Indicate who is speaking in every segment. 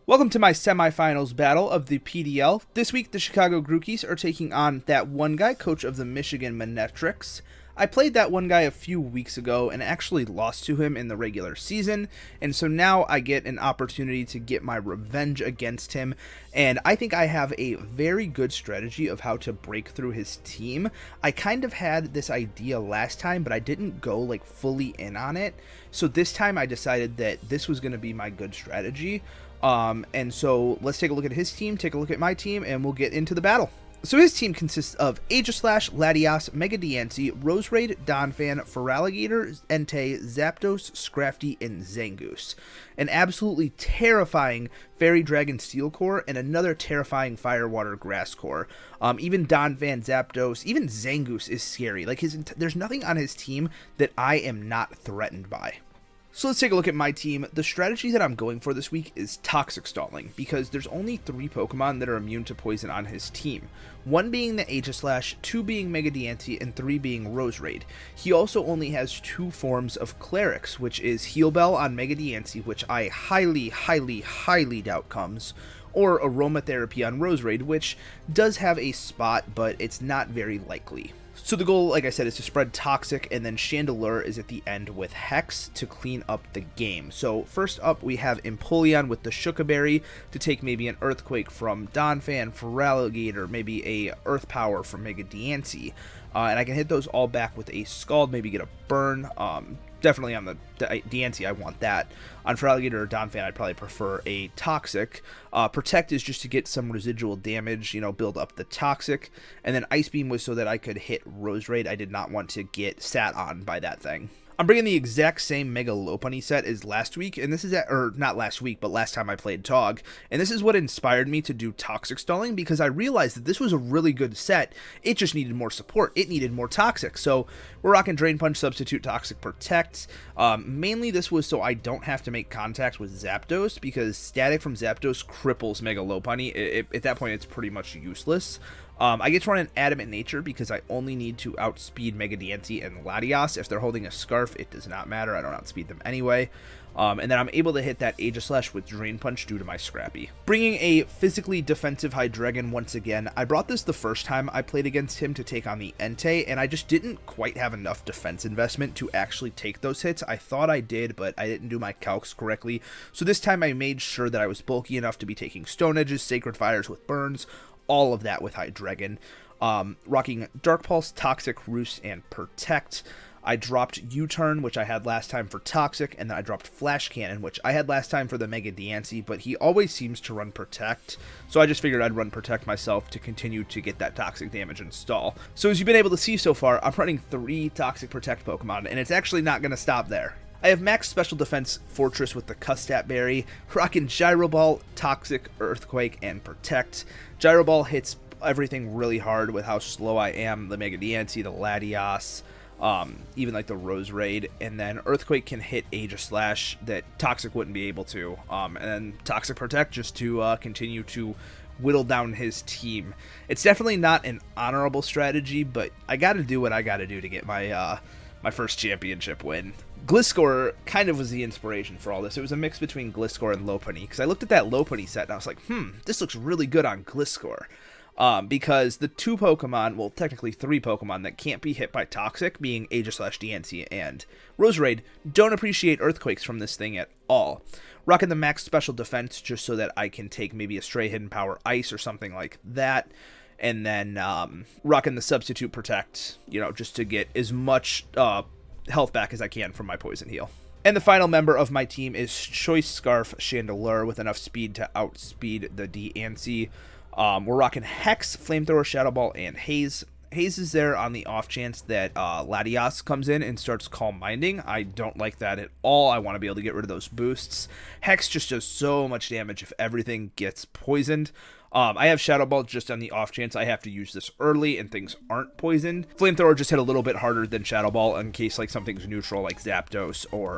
Speaker 1: Welcome to my semifinals battle of the PDL. This week, the Chicago Grookies are taking on that one guy, coach of the Michigan Manetrics. I played that one guy a few weeks ago and actually lost to him in the regular season, and so now I get an opportunity to get my revenge against him, and I think I have a very good strategy of how to break through his team. I kind of had this idea last time, but I didn't go fully in on it, so this time I decided that this was going to be my good strategy. And so let's take a look at his team, take a look at my team, and we'll get into the battle. So his team consists of Aegislash, Latias, Mega Diancie, Rose Raid, Donphan, Feraligatr, Entei, Zapdos, Scrafty, and Zangoose. An absolutely terrifying Fairy Dragon Steel Core and another terrifying Firewater Grass Core. Even Donphan, Zapdos, even Zangoose is scary. There's nothing on his team that I am not threatened by. So let's take a look at my team. The strategy that I'm going for this week is Toxic Stalling, because there's only 3 Pokemon that are immune to poison on his team. 1 being the Aegislash, 2 being Mega Diancie, and 3 being Rose Raid. He also only has 2 forms of Clerics, which is Heal Bell on Mega Diancie, which I highly doubt comes, or Aromatherapy on Rose Raid, which does have a spot, but it's not very likely. So the goal, like I said, is to spread Toxic, and then Chandelure is at the end with Hex to clean up the game. So first up, we have Empoleon with the Shuka-Berry to take maybe an Earthquake from Donphan, Feraligatr, maybe a Earth Power from Mega Diancie. And I can hit those all back with a Scald, maybe get a Burn. Definitely on the Diancie, I want that. On Feraligatr or Donphan, I'd probably prefer a Toxic. Protect is just to get some residual damage, build up the Toxic. And then Ice Beam was so that I could hit Rose Raid. I did not want to get sat on by that thing. I'm bringing the exact same Mega Lopunny set as last week, and this is not last week, but last time I played TOG, and this is what inspired me to do Toxic Stalling, because I realized that this was a really good set. It just needed more support. It needed more Toxic, so we're rocking Drain Punch, Substitute, Toxic, Protect. Mainly this was so I don't have to make contact with Zapdos, because Static from Zapdos cripples Mega Lopunny. At that point, it's pretty much useless. I get to run an Adamant Nature because I only need to outspeed Mega Diancie and Latias. If they're holding a Scarf, it does not matter. I don't outspeed them anyway. And then I'm able to hit that Aegislash with Drain Punch due to my Scrappy. Bringing a physically defensive Hydreigon once again. I brought this the first time I played against him to take on the Entei, and I just didn't quite have enough defense investment to actually take those hits. I thought I did, but I didn't do my calcs correctly. So this time I made sure that I was bulky enough to be taking Stone Edges, Sacred Fires with Burns, all of that with Hydreigon. Rocking Dark Pulse, Toxic, Roost, and Protect. I dropped U-Turn, which I had last time for Toxic, and then I dropped Flash Cannon, which I had last time for the Mega Diancie, but he always seems to run Protect, so I just figured I'd run Protect myself to continue to get that Toxic damage and stall. So as you've been able to see so far, I'm running 3 Toxic Protect Pokemon, and it's actually not going to stop there. I have max special defense Fortress with the Custat Berry, rocking Gyro Ball, Toxic, Earthquake, and Protect. Gyro Ball hits everything really hard with how slow I am, the Mega Diancie, the Latias, even the Rose Raid, and then Earthquake can hit Aegislash that Toxic wouldn't be able to, and then Toxic Protect just to continue to whittle down his team. It's definitely not an honorable strategy, but I gotta do what I gotta do to get my my first championship win. Gliscor kind of was the inspiration for all this. It was a mix between Gliscor and Lopunny, because I looked at that Lopunny set and I was like, this looks really good on Gliscor. Because the 2 Pokemon, well, technically 3 Pokemon that can't be hit by Toxic, being Aegislash, Diancie, and Rose Raid, don't appreciate Earthquakes from this thing at all. Rocking the max special defense just so that I can take maybe a Stray Hidden Power Ice or something like that. And then rocking the Substitute Protect, just to get as much health back as I can from my Poison Heal. And the final member of my team is Choice Scarf Chandelure with enough speed to outspeed the Diancie. We're rocking Hex, Flamethrower, Shadow Ball, and Haze. Haze is there on the off chance that Latias comes in and starts Calm Minding. I don't like that at all. I want to be able to get rid of those boosts. Hex just does so much damage if everything gets poisoned. I have Shadow Ball just on the off chance I have to use this early and things aren't poisoned. Flamethrower just hit a little bit harder than Shadow Ball in case something's neutral like Zapdos or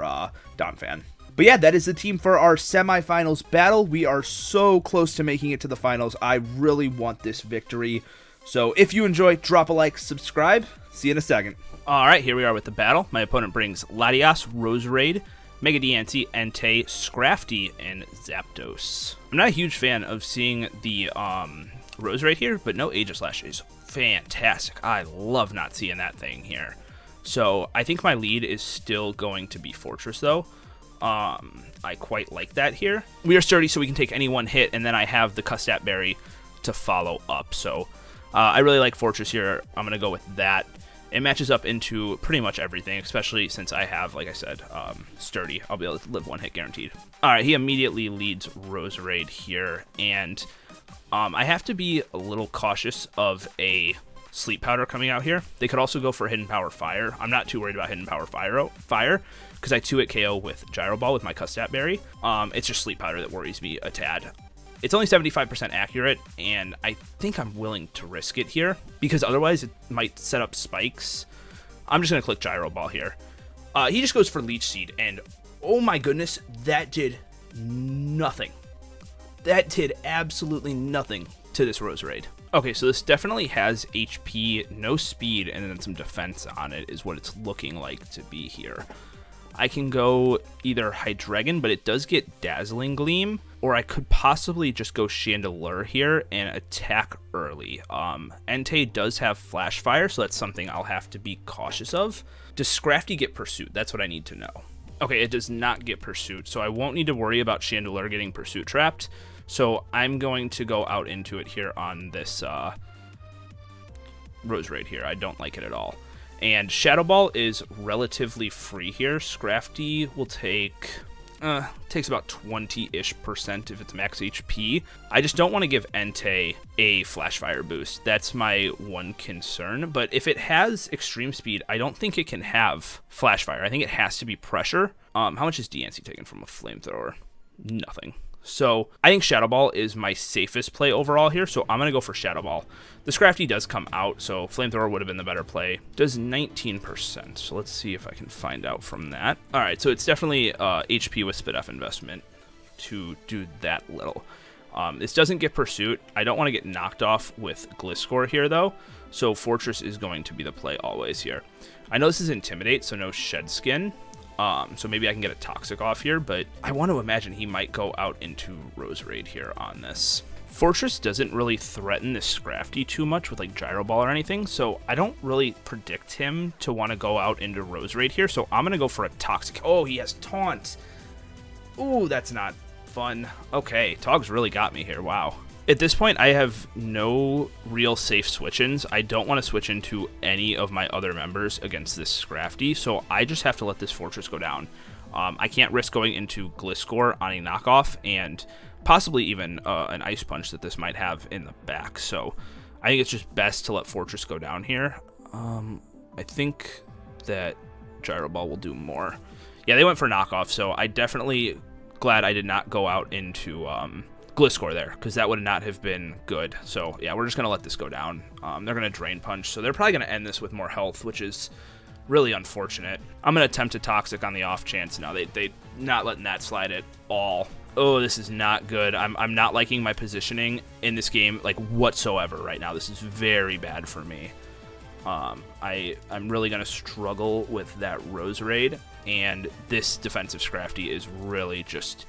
Speaker 1: Donphan. But yeah, that is the team for our semifinals battle. We are so close to making it to the finals. I really want this victory. So if you enjoy, drop a like, subscribe. See you in a second.
Speaker 2: All right, here we are with the battle. My opponent brings Latias, Rose Raid, Mega Diancie, Entei, Scrafty, and Zapdos. I'm not a huge fan of seeing the Rose right here, but no Aegislash is fantastic. I love not seeing that thing here. So I think my lead is still going to be Fortress, though. I quite like that here. We are sturdy, so we can take any one hit, and then I have the Custat Berry to follow up. So I really like Fortress here. I'm going to go with that. It matches up into pretty much everything, especially since I have, like I said, sturdy. I'll be able to live one hit guaranteed. All right, he immediately leads Roserade here, and I have to be a little cautious of a Sleep Powder coming out here. They could also go for Hidden Power Fire. I'm not too worried about Hidden Power Fire because I 2-hit KO with Gyro Ball with my Custat Berry. It's just Sleep Powder that worries me a tad. It's only 75% accurate, and I think I'm willing to risk it here because otherwise it might set up spikes. I'm just going to click Gyro Ball here. He just goes for Leech Seed, and oh my goodness, that did nothing. That did absolutely nothing to this Roserade. Okay, so this definitely has HP, no speed, and then some defense on it is what it's looking like to be here. I can go either Hydreigon, but it does get Dazzling Gleam, or I could possibly just go Chandelure here and attack early. Entei does have Flash Fire, so that's something I'll have to be cautious of. Does Scrafty get Pursuit? That's what I need to know. Okay, it does not get Pursuit, so I won't need to worry about Chandelure getting Pursuit trapped. So I'm going to go out into it here on this Roserade here. I don't like it at all. And Shadow Ball is relatively free here. Scrafty will takes about 20-ish% if it's max HP. I just don't want to give Entei a Flash Fire boost. That's my one concern. But if it has Extreme Speed, I don't think it can have Flash Fire. I think it has to be Pressure. How much is Diancie taken from a Flamethrower? Nothing. So I think Shadow Ball is my safest play overall here, so I'm going to go for Shadow Ball. The Scrafty does come out, so Flamethrower would have been the better play. Does 19%, so let's see if I can find out from that. All right, so it's definitely HP with Spit F investment to do that little. This doesn't get Pursuit. I don't want to get knocked off with Gliscor here, though, so Fortress is going to be the play always here. I know this is Intimidate, so no Shed Skin. So maybe I can get a Toxic off here, but I want to imagine he might go out into Roserade here on this. Fortress doesn't really threaten this Scrafty too much with like Gyro Ball or anything, so I don't really predict him to want to go out into Roserade here, so I'm going to go for a Toxic. Oh, he has Taunt. Ooh, that's not fun. Okay, TOG's really got me here. Wow. At this point, I have no real safe switch-ins. I don't want to switch into any of my other members against this Scrafty, so I just have to let this Fortress go down. I can't risk going into Gliscor on a knockoff, and possibly even an Ice Punch that this might have in the back. So I think it's just best to let Fortress go down here. I think that Gyro Ball will do more. Yeah, they went for knockoff, so I definitely glad I did not go out into Gliscor there, because that would not have been good. So yeah, we're just going to let this go down. They're going to Drain Punch, so they're probably going to end this with more health, which is really unfortunate. I'm going to attempt a Toxic on the off chance. No, they not letting that slide at all. Oh, this is not good. I'm not liking my positioning in this game like whatsoever right now. This is very bad for me. I'm really going to struggle with that Roserade, and this defensive Scrafty is really just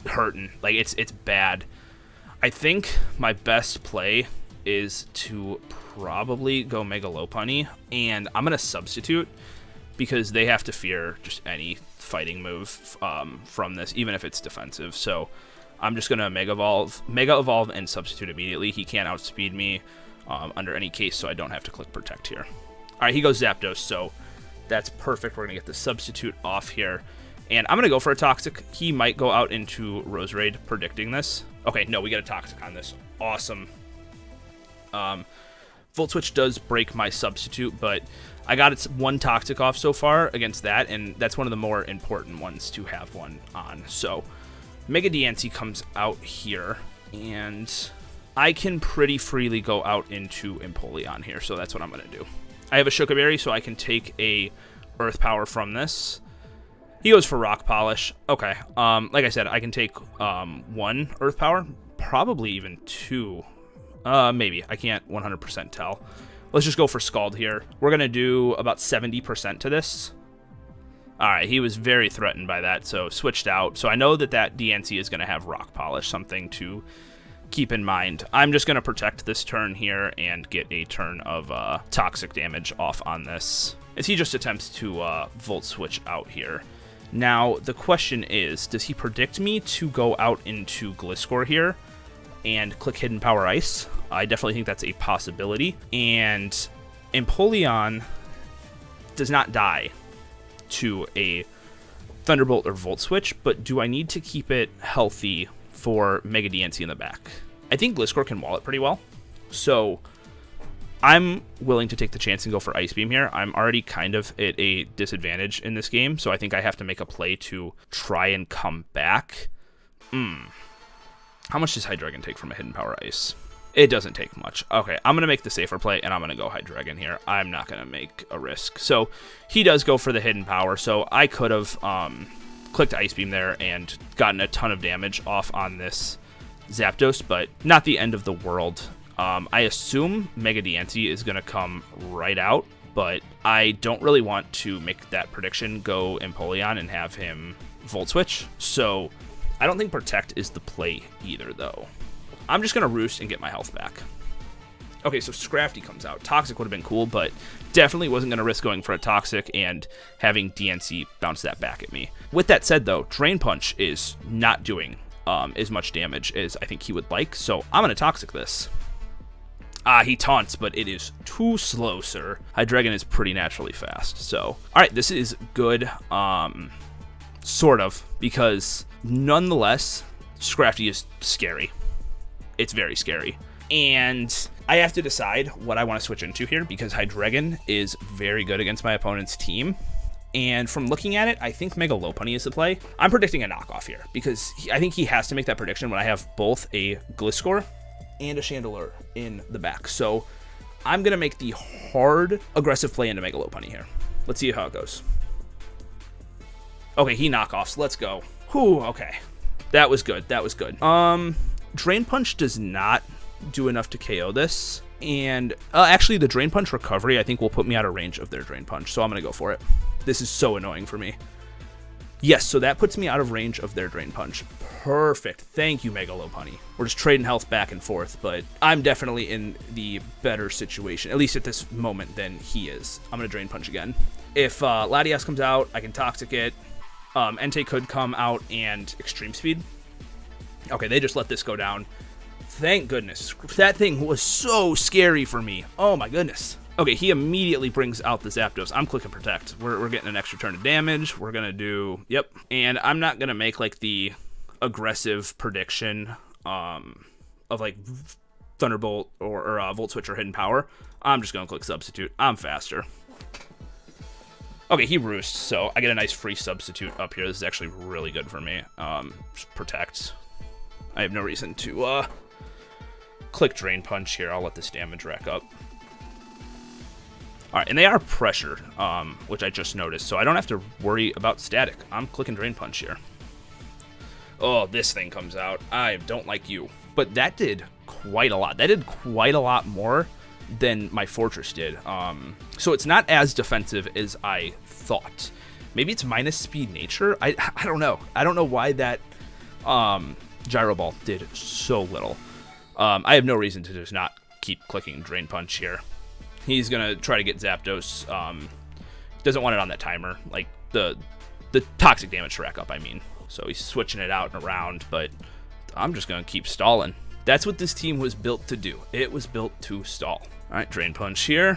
Speaker 2: hurting. Like it's bad. I think my best play is to probably go Mega Lopunny, and I'm gonna substitute because they have to fear just any fighting move from this, even if it's defensive. So I'm just gonna Mega Evolve and substitute immediately. He can't outspeed me under any case, so I don't have to click Protect here. All right, he goes Zapdos, so that's perfect. We're gonna get the substitute off here. And I'm going to go for a Toxic. He might go out into Roserade predicting this. Okay, no, we get a Toxic on this. Awesome. Volt Switch does break my substitute, but I got one Toxic off so far against that, and that's one of the more important ones to have one on. So Mega Diancie comes out here, and I can pretty freely go out into Empoleon here, so that's what I'm going to do. I have a Shuka Berry, so I can take a Earth Power from this. He goes for Rock Polish. Okay. Like I said, I can take one Earth Power, probably even two. Maybe. I can't 100% tell. Let's just go for Scald here. We're going to do about 70% to this. Alright, he was very threatened by that, so switched out. So I know that that DNC is going to have Rock Polish, something to keep in mind. I'm just going to protect this turn here and get a turn of toxic damage off on this, as he just attempts to Volt Switch out here. Now, the question is, does he predict me to go out into Gliscor here and click Hidden Power Ice? I definitely think that's a possibility. And Empoleon does not die to a Thunderbolt or Volt Switch, but do I need to keep it healthy for Mega DNC in the back? I think Gliscor can wall it pretty well, so I'm willing to take the chance and go for Ice Beam here. I'm already kind of at a disadvantage in this game, so I think I have to make a play to try and come back. How much does Hydreigon take from a Hidden Power Ice? It doesn't take much. Okay, I'm going to make the safer play, and I'm going to go Hydreigon here. I'm not going to make a risk. So he does go for the Hidden Power, so I could have clicked Ice Beam there and gotten a ton of damage off on this Zapdos, but not the end of the world. I assume Mega DNC is going to come right out, but I don't really want to make that prediction, go Empoleon and have him Volt Switch. So I don't think Protect is the play either, though. I'm just going to Roost and get my health back. Okay, so Scrafty comes out. Toxic would have been cool, but definitely wasn't going to risk going for a Toxic and having DNC bounce that back at me. With that said, though, Drain Punch is not doing as much damage as I think he would like, so I'm going to Toxic this. He taunts, but it is too slow, sir. Hydreigon is pretty naturally fast, so... Alright, this is good, sort of, because nonetheless, Scrafty is scary. It's very scary. And I have to decide what I want to switch into here, because Hydreigon is very good against my opponent's team. And from looking at it, I think Mega Lopunny is the play. I'm predicting a knockoff here, because I think he has to make that prediction when I have both a Gliscor and a Chandelure in the back. So I'm going to make the hard, aggressive play into Mega Lopunny here. Let's see how it goes. Okay, he knockoffs. Let's go. Whew, okay. That was good. That was good. Drain Punch does not do enough to KO this. And actually, the Drain Punch recovery, I think, will put me out of range of their Drain Punch. So I'm going to go for it. This is so annoying for me. Yes, so that puts me out of range of their Drain Punch. Perfect. Thank you, Mega Lopunny. We're just trading health back and forth, but I'm definitely in the better situation, at least at this moment, than he is. I'm going to Drain Punch again. If Latias comes out, I can Toxic it. Entei could come out and Extreme Speed. Okay, they just let this go down. Thank goodness. That thing was so scary for me. Oh my goodness. Okay, he immediately brings out the Zapdos. I'm clicking Protect. We're getting an extra turn of damage. We're going to do... Yep. And I'm not going to make, like, the aggressive prediction of, like, Thunderbolt or Volt Switch or Hidden Power. I'm just going to click Substitute. I'm faster. Okay, he Roosts, so I get a nice free Substitute up here. This is actually really good for me. Just Protect. I have no reason to click Drain Punch here. I'll let this damage rack up. Alright, and they are pressured, which I just noticed, so I don't have to worry about static. I'm clicking Drain Punch here. Oh, this thing comes out. I don't like you. But that did quite a lot. That did quite a lot more than my Fortress did. So it's not as defensive as I thought. Maybe it's minus speed nature? I don't know. I don't know why that Gyro Ball did so little. I have no reason to just not keep clicking Drain Punch here. He's going to try to get Zapdos. Doesn't want it on that timer. Like, the toxic damage to rack up, I mean. So he's switching it out and around, but I'm just going to keep stalling. That's what this team was built to do. It was built to stall. All right, Drain Punch here.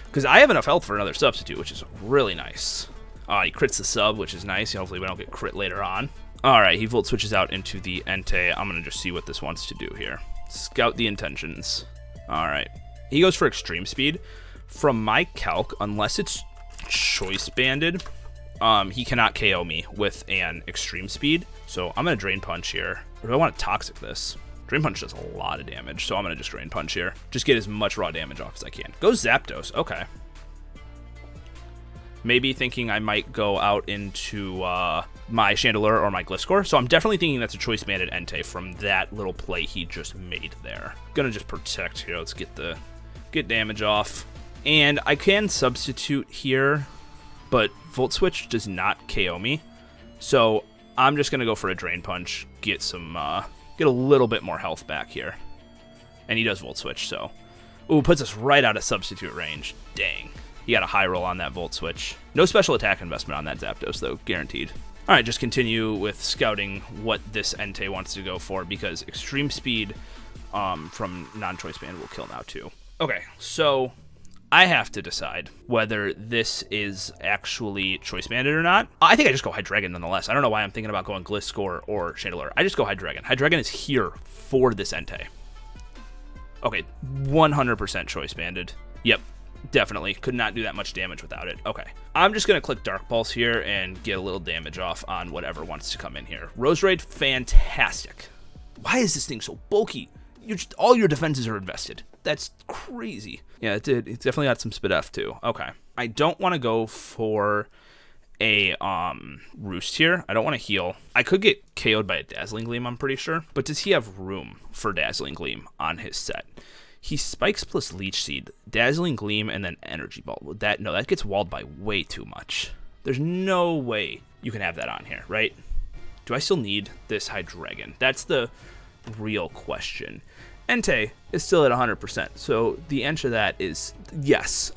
Speaker 2: Because I have enough health for another Substitute, which is really nice. He crits the sub, which is nice. Hopefully we don't get crit later on. All right, he Volt switches out into the Entei. I'm going to just see what this wants to do here. Scout the intentions. All right. He goes for Extreme Speed. From my calc, unless it's Choice Banded, he cannot KO me with an Extreme Speed. So I'm going to Drain Punch here. Or do I want to Toxic this? Drain Punch does a lot of damage, so I'm going to just Drain Punch here. Just get as much raw damage off as I can. Go Zapdos. Okay. Maybe thinking I might go out into my Chandelure or my Gliscor. So I'm definitely thinking that's a Choice Banded Entei from that little play he just made there. Gonna just Protect here. Let's get damage off. And I can Substitute here but Volt Switch does not KO me. So I'm just going to go for a Drain Punch, get a little bit more health back here. And he does Volt Switch, so... Ooh, puts us right out of substitute range. Dang. He got a high roll on that Volt Switch. No special attack investment on that Zapdos, though, guaranteed. Alright, just continue with scouting what this Entei wants to go for, because Extreme Speed from non-choice band will kill now, too. Okay, so I have to decide whether this is actually choice banded or not. I think I just go Hydreigon nonetheless. I don't know why I'm thinking about going Gliscor or Chandelure. I just go Hydreigon. Hydreigon is here for this Entei. Okay, 100% choice banded. Yep, definitely. Could not do that much damage without it. Okay, I'm just going to click Dark Pulse here and get a little damage off on whatever wants to come in here. Roserade, fantastic. Why is this thing so bulky? All your defenses are invested. That's crazy. Yeah, it did. It's definitely got some Spit F too. Okay, I don't want to go for a Roost here. I don't want to heal. I could get KO'd by a Dazzling Gleam, I'm pretty sure. But does he have room for Dazzling Gleam on his set? He spikes plus Leech Seed, Dazzling Gleam, and then Energy Ball. No, that gets walled by way too much. There's no way you can have that on here, right? Do I still need this Hydreigon? That's the real question. Entei is still at 100%, so the answer to that is yes,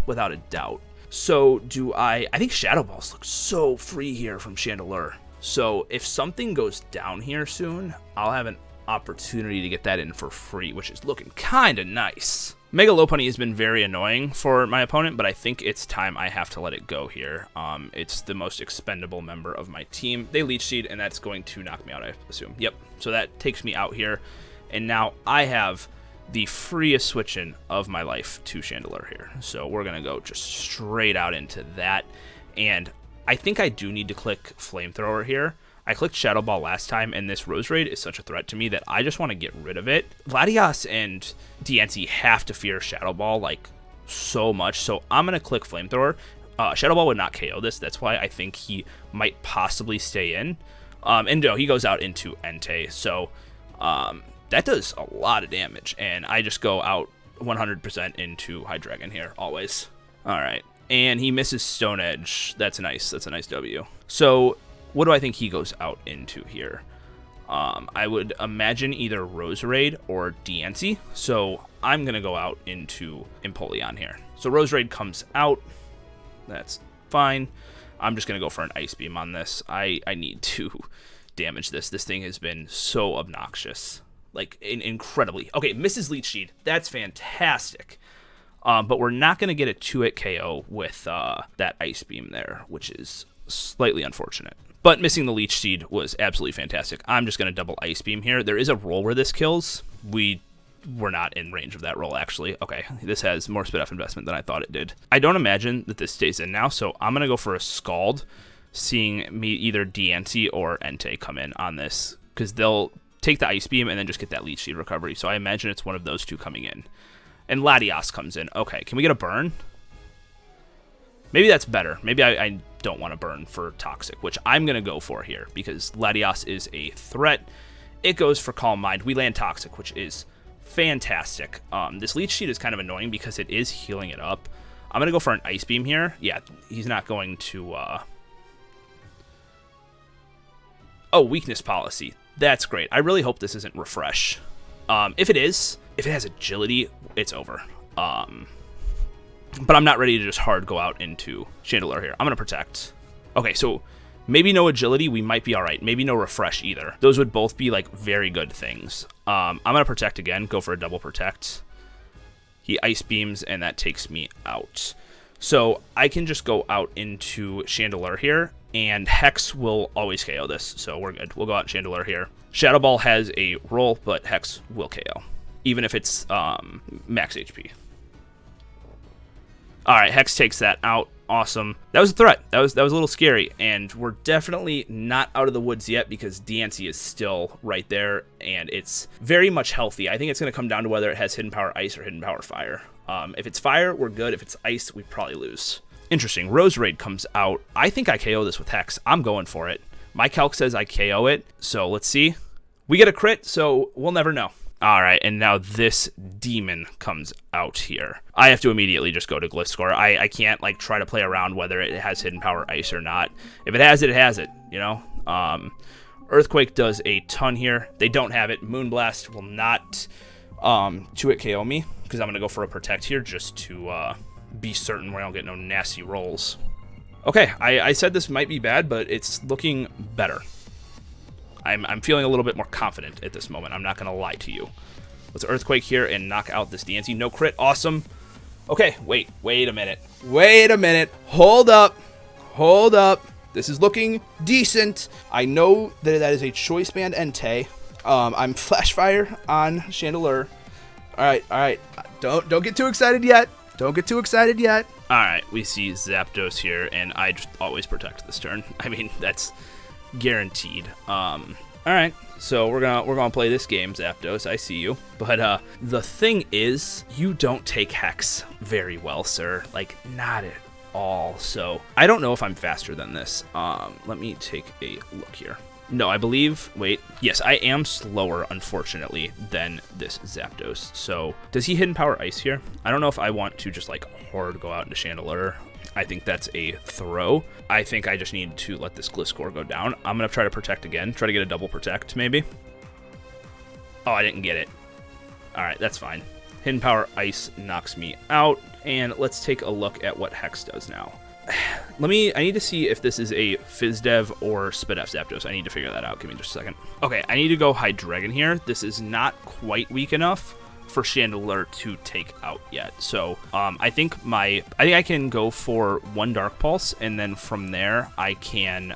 Speaker 2: without a doubt. So do I think Shadow Balls look so free here from Chandelure. So if something goes down here soon, I'll have an opportunity to get that in for free, which is looking kind of nice. Mega Lopunny has been very annoying for my opponent, but I think it's time I have to let it go here. It's the most expendable member of my team. They Leech Seed, and that's going to knock me out, I assume. Yep, so that takes me out here, and now I have the freest switch-in of my life to Chandelure here. So we're going to go just straight out into that, and I think I do need to click Flamethrower here. I clicked Shadow Ball last time, and this Roserade is such a threat to me that I just want to get rid of it. Latias and Diancie have to fear Shadow Ball, like, so much, so I'm going to click Flamethrower. Shadow Ball would not KO this, that's why I think he might possibly stay in. And no, he goes out into Entei, so that does a lot of damage, and I just go out 100% into Hydreigon here, always. Alright, and he misses Stone Edge. That's nice W. So what do I think he goes out into here? I would imagine either Roserade or Diancie, so I'm going to go out into Empoleon here. So Roserade comes out. That's fine. I'm just going to go for an Ice Beam on this. I need to damage this. This thing has been so obnoxious. Like, incredibly. Okay, misses Leech Seed. That's fantastic. But we're not going to get a 2-hit KO with that Ice Beam there, which is slightly unfortunate. But missing the Leech Seed was absolutely fantastic. I'm just going to double Ice Beam here. There is a roll where this kills. We were not in range of that roll, actually. Okay, this has more Spit F investment than I thought it did. I don't imagine that this stays in now, so I'm going to go for a Scald, seeing me either Diancie or Entei come in on this, because they'll take the Ice Beam and then just get that Leech Seed recovery. So I imagine it's one of those two coming in. And Latias comes in. Okay, can we get a burn? Maybe that's better. Maybe I don't want to burn for Toxic, which I'm going to go for here because Latias is a threat. It goes for Calm Mind. We land Toxic, which is fantastic. This Leech Seed is kind of annoying because it is healing it up. I'm going to go for an Ice Beam here. Yeah, he's not going to... Oh, Weakness Policy. That's great. I really hope this isn't Refresh. If it is, if it has Agility, it's over. But I'm not ready to just hard go out into Chandelure here. I'm going to Protect. Okay, so maybe no Agility. We might be all right. Maybe no Refresh either. Those would both be, like, very good things. I'm going to Protect again. Go for a double Protect. He Ice Beams, and that takes me out. So I can just go out into Chandelure here, and Hex will always KO this, so we're good. We'll go out Chandelure here. Shadow Ball has a roll, but Hex will KO, even if it's max HP. All right, Hex takes that out. Awesome. That was a threat. That was a little scary, and we're definitely not out of the woods yet because Diancie is still right there, and it's very much healthy. I think it's going to come down to whether it has Hidden Power Ice or Hidden Power Fire. If it's Fire, we're good. If it's Ice, we probably lose. Interesting. Roserade comes out. I think I KO this with Hex. I'm going for it. My calc says I KO it, so let's see. We get a crit, so we'll never know. All right, and now this demon comes out here. I have to immediately just go to Glyph Score. I can't like try to play around whether it has Hidden Power Ice or not. If it has it, it has it, you know? Earthquake does a ton here. They don't have it. Moonblast will not 2-hit KO me because I'm going to go for a Protect here just to be certain where I don't get no nasty rolls. Okay, I said this might be bad, but it's looking better. I'm feeling a little bit more confident at this moment. I'm not going to lie to you. Let's Earthquake here and knock out this Dancey. No crit. Awesome. Okay, wait a minute. Wait a minute. Hold up. Hold up. This is looking decent. I know that that is a Choice Band Entei. I'm Flash Fire on Chandelure. All right. Don't get too excited yet. Don't get too excited yet. All right, we see Zapdos here, and I just always protect this turn. I mean, that's guaranteed. All right, so we're gonna play this game, Zapdos. I see you, but the thing is, you don't take Hex very well, sir. Like, not at all. So I don't know if I'm faster than this. Let me take a look here. No, I believe, wait, yes, I am slower, unfortunately, than this Zapdos. So, does he Hidden Power Ice here? I don't know if I want to just, like, hard go out into Chandelure. I think that's a throw. I think I just need to let this Glyph Score go down. I'm going to try to Protect again. Try to get a double Protect, maybe. Oh, I didn't get it. All right, that's fine. Hidden Power Ice knocks me out. And let's take a look at what Hex does now. I need to see if this is a FizzDev or SpitF Zapdos. I need to figure that out. Give me just a second. Okay, I need to go Hydreigon here. This is not quite weak enough for Chandelure to take out yet. So, I think I can go for one Dark Pulse, and then from there, I can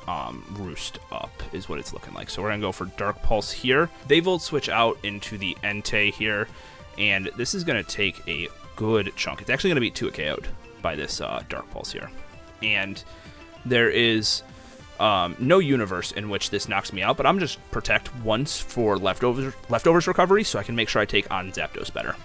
Speaker 2: Roost up, is what it's looking like. So we're gonna go for Dark Pulse here. They Volt Switch out into the Entei here, and this is gonna take a good chunk. It's actually gonna be 2 KO'd by this Dark Pulse here. And there is no universe in which this knocks me out, but I'm just Protect once for leftovers recovery, so I can make sure I take on Zapdos better.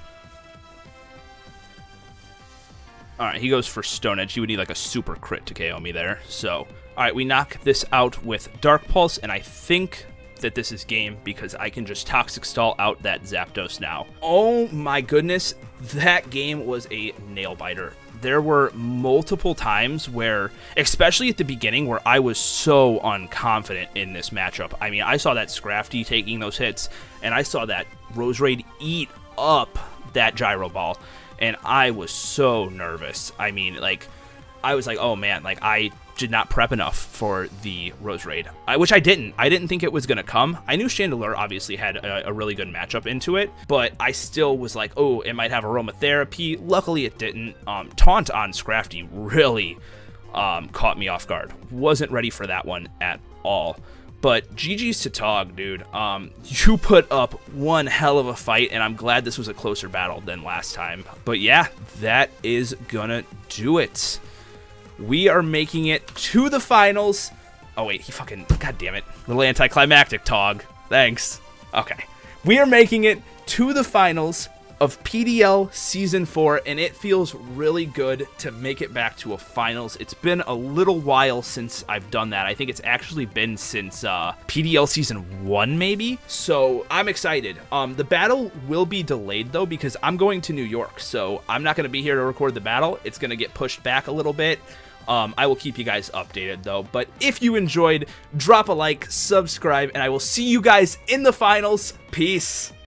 Speaker 2: All right, he goes for Stone Edge. He would need like a super crit to KO me there. So, all right, we knock this out with Dark Pulse, and I think that this is game because I can just Toxic Stall out that Zapdos now. Oh my goodness, that game was a nail biter. There were multiple times where, especially at the beginning, where I was so unconfident in this matchup. I mean, I saw that Scrafty taking those hits, and I saw that Roserade eat up that Gyro Ball, and I was so nervous. I mean, like, I was like, oh man, like, I did not prep enough for the Roserade, which I didn't. I didn't think it was going to come. I knew Chandelure obviously had a really good matchup into it, but I still was like, oh, it might have Aromatherapy. Luckily, it didn't. Taunt on Scrafty really caught me off guard. Wasn't ready for that one at all. But GG's to TOG, dude. You put up one hell of a fight, and I'm glad this was a closer battle than last time. But yeah, that is gonna do it. We are making it to the finals. Oh, wait, he fucking... God damn it. Little anticlimactic, TOG. Thanks. Okay. We are making it to the finals of PDL Season 4, and it feels really good to make it back to a finals. It's been a little while since I've done that. I think it's actually been since PDL Season 1, maybe? So, I'm excited. The battle will be delayed, though, because I'm going to New York, so I'm not going to be here to record the battle. It's going to get pushed back a little bit. I will keep you guys updated, though. But if you enjoyed, drop a like, subscribe, and I will see you guys in the finals. Peace.